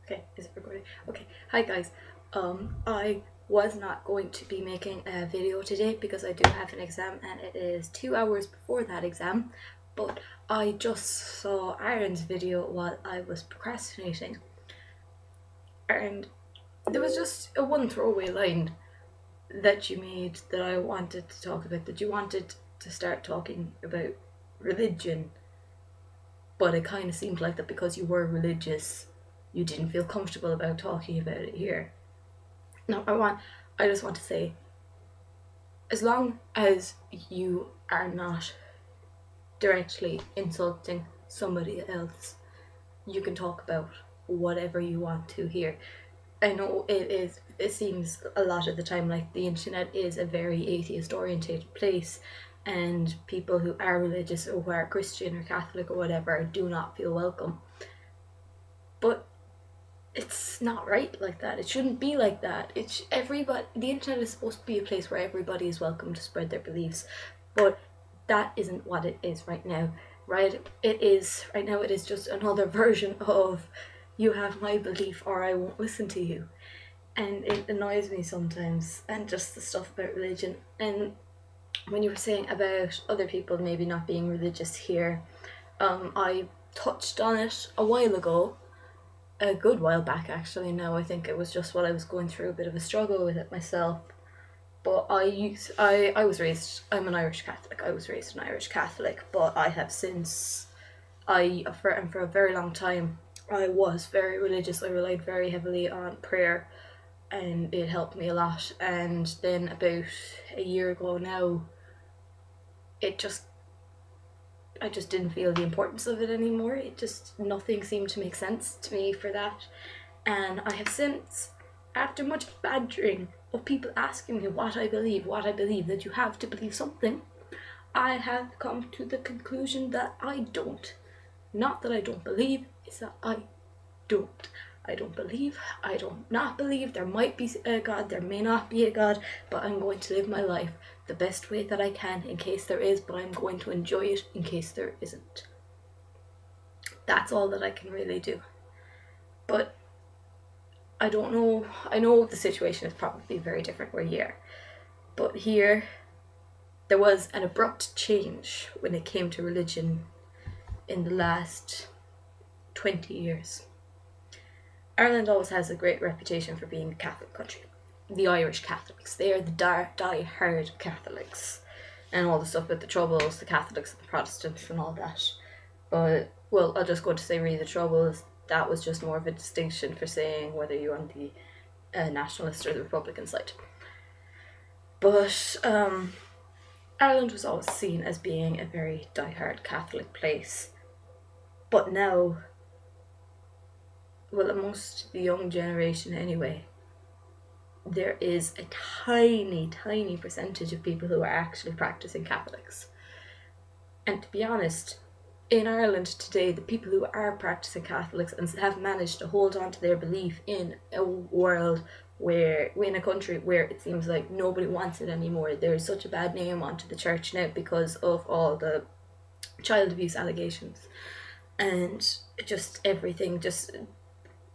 Okay, is it recording? Okay, hi guys. I was not going to be making a video today because I do have an exam and it is 2 hours before that exam, but I just saw Aaron's video while I was procrastinating, and there was just a one throwaway line that you made that I wanted to talk about, that you wanted to start talking about religion, but it kind of seemed like that because you were religious you didn't feel comfortable about talking about it here. Now I just want to say, as long as you are not directly insulting somebody else, you can talk about whatever you want to here. I know it seems a lot of the time like the internet is a very atheist orientated place, and people who are religious or who are Christian or Catholic or whatever do not feel welcome. But it's not right like that. It shouldn't be like that. It's everybody. The internet is supposed to be a place where everybody is welcome to spread their beliefs, but that isn't what it is right now. Right? It is right now. It is just another version of you have my belief or I won't listen to you, and it annoys me sometimes. And just the stuff about religion. And when you were saying about other people maybe not being religious here, I touched on it a while ago, a good while back actually. Now I think it was just while I was going through a bit of a struggle with it myself. But I was raised, I'm an Irish Catholic. I was raised an Irish Catholic, but I have since, for a very long time, I was very religious. I relied very heavily on prayer, and it helped me a lot. And then about a year ago now, it just I just didn't feel the importance of it anymore. It just, nothing seemed to make sense to me for that. And I have since, after much badgering of people asking me what I believe, that you have to believe something, I have come to the conclusion that I don't. Not that I don't believe, it's that I don't. I don't believe, I don't not believe. There might be a God, there may not be a God, but I'm going to live my life the best way that I can in case there is, but I'm going to enjoy it in case there isn't. That's all that I can really do. But I don't know, I know the situation is probably very different where you are, but here there was an abrupt change when it came to religion in the last 20 years. Ireland always has a great reputation for being a Catholic country. The Irish Catholics, they are the die-hard Catholics, and all the stuff with the Troubles, the Catholics and the Protestants and all that. But, well, I'll just go to say really the Troubles, that was just more of a distinction for saying whether you're on the nationalist or the Republican side. But Ireland was always seen as being a very die-hard Catholic place. But now, well, amongst the young generation anyway, there is a tiny, tiny percentage of people who are actually practicing Catholics. And to be honest, in Ireland today, the people who are practicing Catholics and have managed to hold on to their belief in a world where, in a country where it seems like nobody wants it anymore, there's such a bad name onto the church now because of all the child abuse allegations and just everything. Just,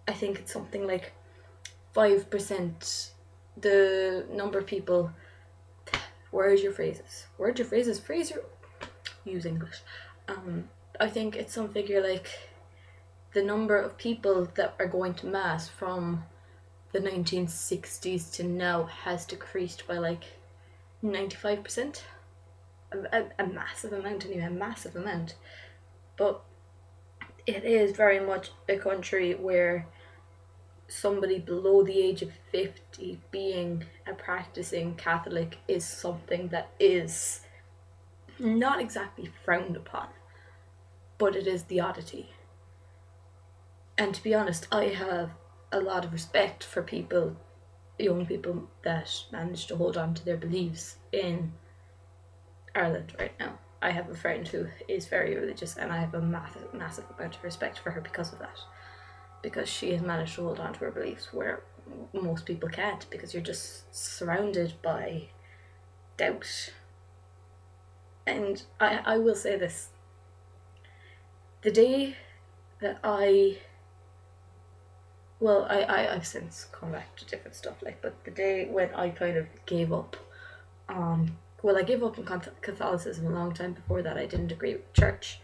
I think it's something like 5% the number of people. Where's your phrases? Fraser, use English. I think it's some figure like the number of people that are going to mass from the 1960s to now has decreased by like 95%. A massive amount, anyway, a massive amount. But it is very much a country where somebody below the age of 50 being a practicing Catholic is something that is not exactly frowned upon, but it is the oddity. And to be honest, I have a lot of respect for people, young people that manage to hold on to their beliefs in Ireland right now. I have a friend who is very religious and I have a massive, massive amount of respect for her because of that. Because she has managed to hold on to her beliefs where most people can't, because you're just surrounded by doubt. And I will say this, the day that I well, I've since come back to different stuff, like, but the day when I kind of gave up, well, I gave up on Catholicism a long time before that. I didn't agree with church,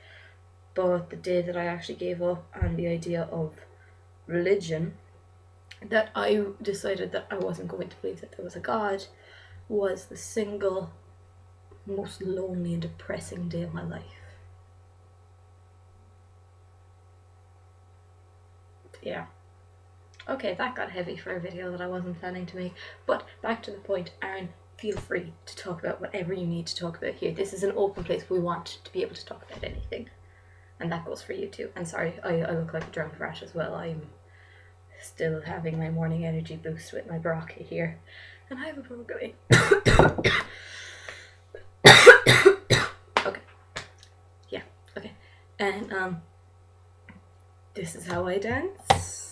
but the day that I actually gave up on the idea of religion, that I decided that I wasn't going to believe that there was a God, was the single most lonely and depressing day of my life. Yeah. Okay, that got heavy for a video that I wasn't planning to make, but back to the point. Aaron, feel free to talk about whatever you need to talk about here. This is an open place. We want to be able to talk about anything, and that goes for you too. And sorry, I look like a drunk rat as well. I'm still having my morning energy boost with my Barocca here, and I have a broken. Okay, yeah, okay, and this is how I dance.